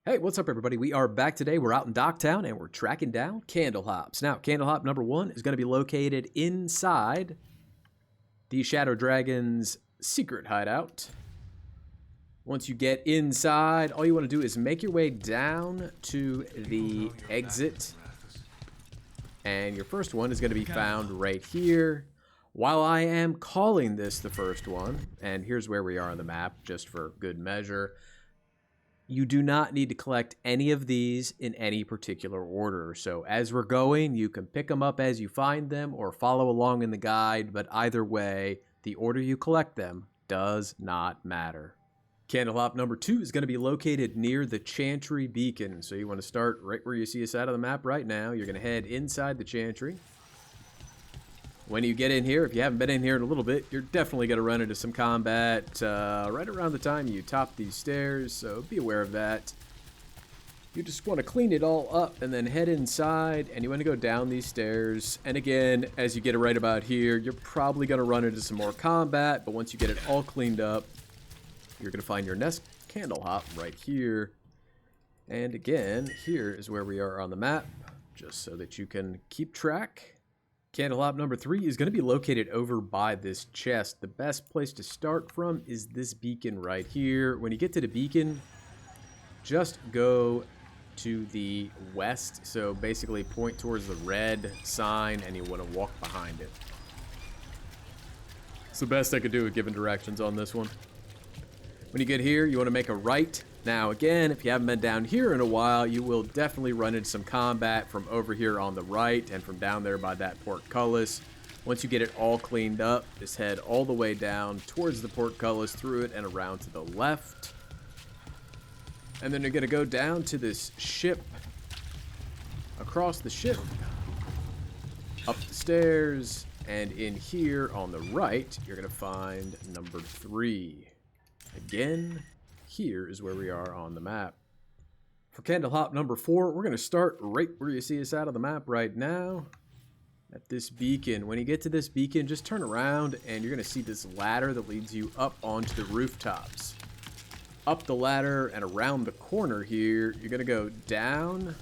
Hey, what's up everybody? We are back today. We're out in Docktown and we're tracking down Candlehops. Now, Candlehop number 1 is going to be located inside the Shadow Dragon's secret hideout. Once you get inside, all you want to do is make your way down to the exit. And your first one is going to be found right here. While I am calling this the first one, and here's where we are on the map, just for good measure, you do not need to collect any of these in any particular order. So as we're going, you can pick them up as you find them or follow along in the guide, but either way, the order you collect them does not matter. Candlehop number 2 is going to be located near the Chantry Beacon. So you want to start right where you see us out of the map right now. You're going to head inside the Chantry. When you get in here, if you haven't been in here in a little bit, you're definitely going to run into some combat right around the time you top these stairs, so be aware of that. You just want to clean it all up and then head inside, and you want to go down these stairs. And again, as you get it right about here, you're probably going to run into some more combat, but once you get it all cleaned up, you're going to find your next Candlehop right here. And again, here is where we are on the map, just so that you can keep track. Candlehop number 3 is going to be located over by this chest. The best place to start from is this beacon right here. When you get to the beacon, just go to the west. So basically point towards the red sign and you want to walk behind it. It's the best I could do with giving directions on this one. When you get here, you want to make a right. Now again, if you haven't been down here in a while, you will definitely run into some combat from over here on the right and from down there by that portcullis. Once you get it all cleaned up, just head all the way down towards the portcullis, through it, and around to the left. And then you're going to go down to this ship, across the ship, up the stairs, and in here on the right, you're going to find number 3. Again, here is where we are on the map. For Candlehop number 4, we're going to start right where you see us out of the map right now. At this beacon. When you get to this beacon, just turn around and you're going to see this ladder that leads you up onto the rooftops. Up the ladder and around the corner here, you're going to go down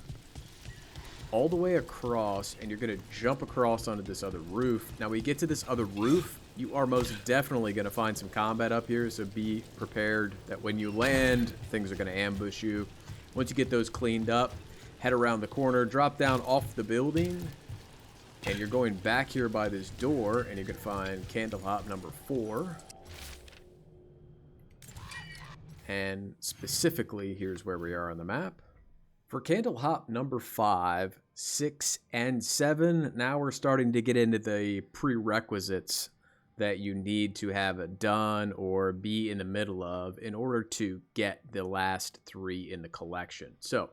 all the way across and you're going to jump across onto this other roof. Now when you get to this other roof, you are most definitely going to find some combat up here, so be prepared that when you land, things are going to ambush you. Once you get those cleaned up, head around the corner, drop down off the building, and you're going back here by this door, and you're going to find Candlehop number 4. And specifically, here's where we are on the map. For Candlehop number 5, 6, and 7, now we're starting to get into the prerequisites that you need to have done or be in the middle of in order to get the last 3 in the collection. So,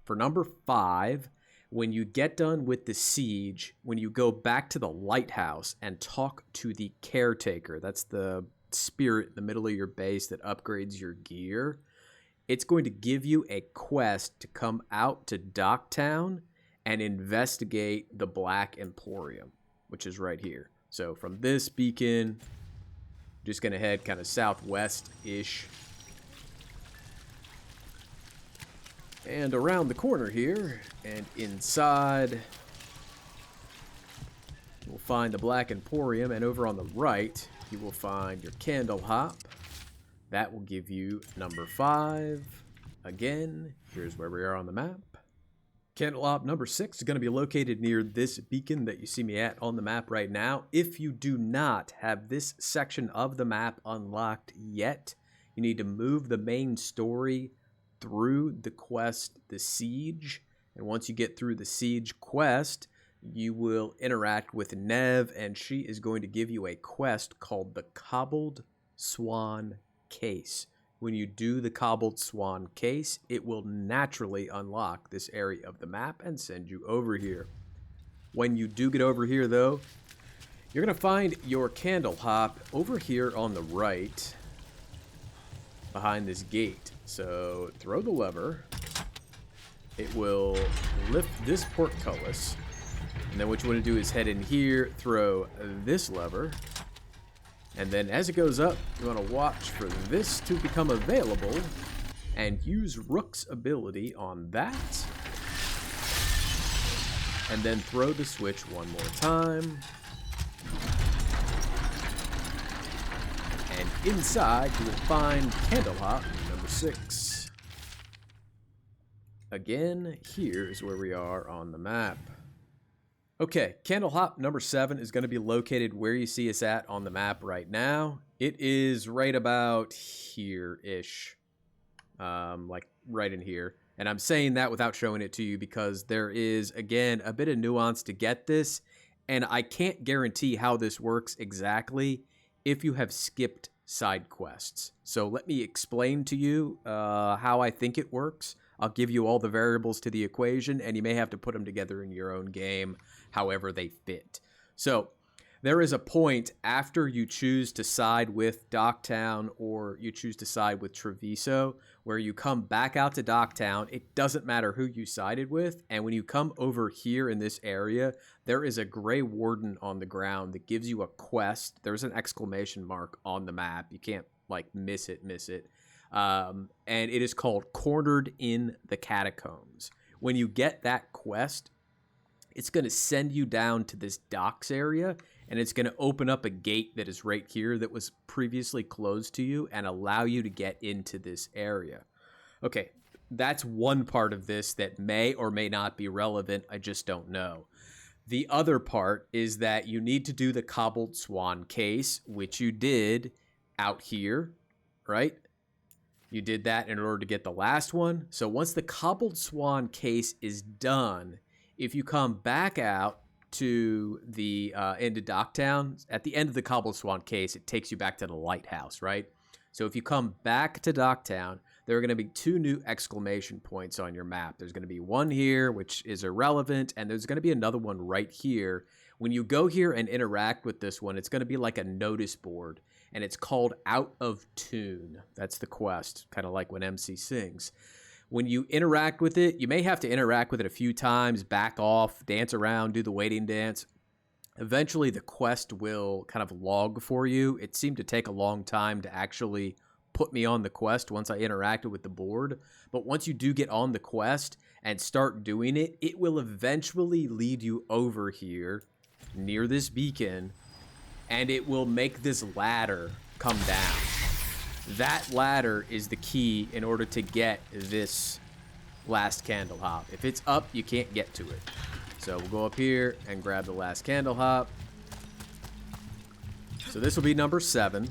for number 5, when you get done with the siege, when you go back to the lighthouse and talk to the caretaker, that's the spirit in the middle of your base that upgrades your gear, it's going to give you a quest to come out to Docktown and investigate the Black Emporium, which is right here. So from this beacon, just going to head kind of southwest-ish. And around the corner here, and inside, you'll find the Black Emporium. And over on the right, you will find your Candlehop. That will give you number 5. Again, here's where we are on the map. Candlehop number 6 is going to be located near this beacon that you see me at on the map right now. If you do not have this section of the map unlocked yet, you need to move the main story through the quest, the Siege. And once you get through the Siege quest, you will interact with Nev, and she is going to give you a quest called the Cobbled Swan Case. When you do the Cobbled Swan Case, it will naturally unlock this area of the map and send you over here. When you do get over here, though, you're going to find your Candlehop over here on the right behind this gate. So throw the lever. It will lift this portcullis. And then what you want to do is head in here, throw this lever. And then as it goes up, you want to watch for this to become available. and use Rook's ability on that. And then throw the switch one more time. And inside you will find Candlehop number 6. Again, here is where we are on the map. Okay, Candlehop number 7 is going to be located where you see us at on the map right now. It is right about here-ish, like right in here. And I'm saying that without showing it to you because there is, again, a bit of nuance to get this. And I can't guarantee how this works exactly if you have skipped side quests. So let me explain to you how I think it works. I'll give you all the variables to the equation, and you may have to put them together in your own game however they fit. So there is a point after you choose to side with Docktown or you choose to side with Treviso where you come back out to Docktown. It doesn't matter who you sided with. And when you come over here in this area, there is a gray warden on the ground that gives you a quest. There's an exclamation mark on the map. You can't like miss it. And it is called Cornered in the Catacombs. When you get that quest, it's going to send you down to this docks area, and it's going to open up a gate that is right here that was previously closed to you and allow you to get into this area. Okay, that's one part of this that may or may not be relevant. I just don't know. The other part is that you need to do the Cobbled Swan case, which you did out here, right? You did that in order to get the last one. So once the Cobbled Swan case is done, if you come back out to the end of Docktown, at the end of the Cobbled Swan case, it takes you back to the lighthouse, right? So if you come back to Docktown, there are going to be 2 new exclamation points on your map. There's going to be one here, which is irrelevant, and there's going to be another one right here. When you go here and interact with this one, it's going to be like a notice board, and it's called Out of Tune. That's the quest, kind of like when MC sings. When you interact with it, you may have to interact with it a few times, back off, dance around, do the waiting dance. Eventually, the quest will kind of log for you. It seemed to take a long time to actually put me on the quest once I interacted with the board. But once you do get on the quest and start doing it, it will eventually lead you over here near this beacon, and it will make this ladder come down. That ladder is the key in order to get this last Candlehop. If it's up, you can't get to it. So we'll go up here and grab the last Candlehop. So this will be number 7.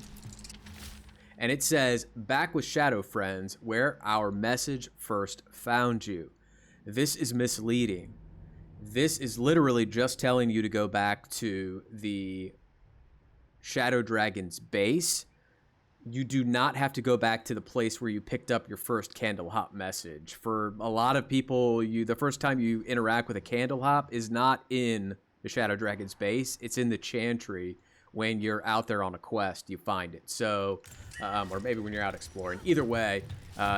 And it says, back with Shadow Friends, where our message first found you. This is misleading. This is literally just telling you to go back to the Shadow Dragon's base. You do not have to go back to the place where you picked up your first Candlehop message. For a lot of people, the first time you interact with a Candlehop is not in the Shadow Dragon's base. It's in the Chantry. When you're out there on a quest, you find it. So, or maybe when you're out exploring. Either way,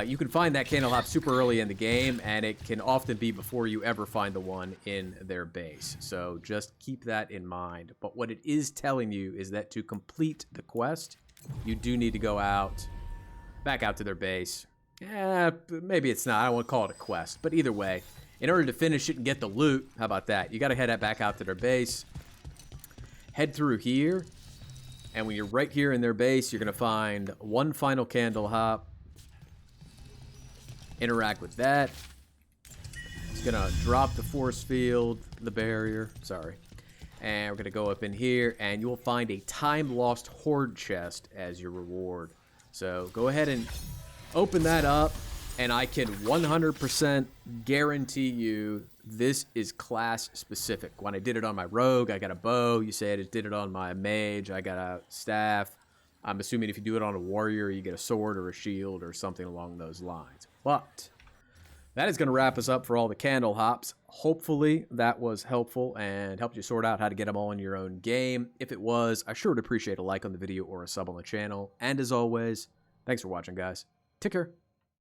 you can find that Candlehop super early in the game, and it can often be before you ever find the one in their base. So just keep that in mind. But what it is telling you is that to complete the quest, you do need to go out, back out to their base. Maybe it's not. I don't want to call it a quest. But either way, in order to finish it and get the loot, how about that? You got to head back out to their base. Head through here, and when you're right here in their base, you're going to find one final Candlehop. Interact with that. It's going to drop the force field, the barrier, sorry. And we're going to go up in here, and you'll find a time-lost horde chest as your reward. So go ahead and open that up, and I can 100% guarantee you this is class specific. When I did it on my rogue, I got a bow. You say I just did it on my mage, I got a staff. I'm assuming if you do it on a warrior, you get a sword or a shield or something along those lines. But that is going to wrap us up for all the Candlehops. Hopefully that was helpful and helped you sort out how to get them all in your own game. If it was, I sure would appreciate a like on the video or a sub on the channel. And as always, thanks for watching, guys. Take care.